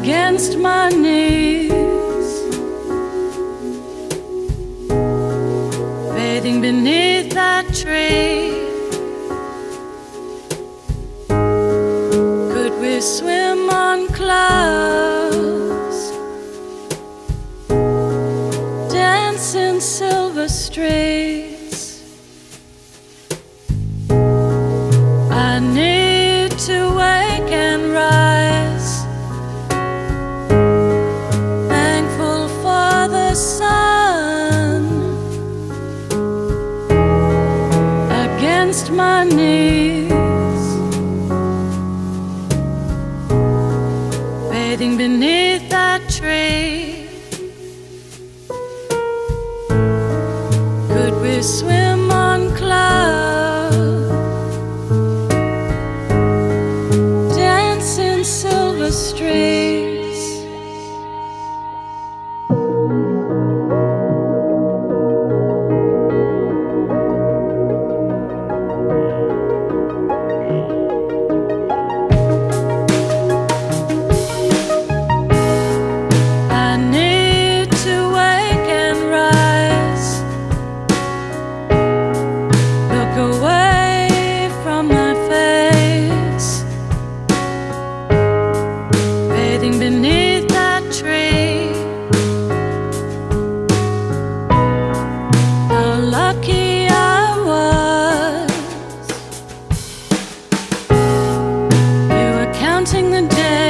against my knees, bathing beneath that tree. Could we swim on clouds, dance in silver streets? I need to wake and rise, thankful for the sun against my knees, bathing beneath that tree. Could we swim on clouds, dance in silver streets? I need to wake and rise, look away from my face, bathing beneath that tree. How lucky I was. You were counting the days,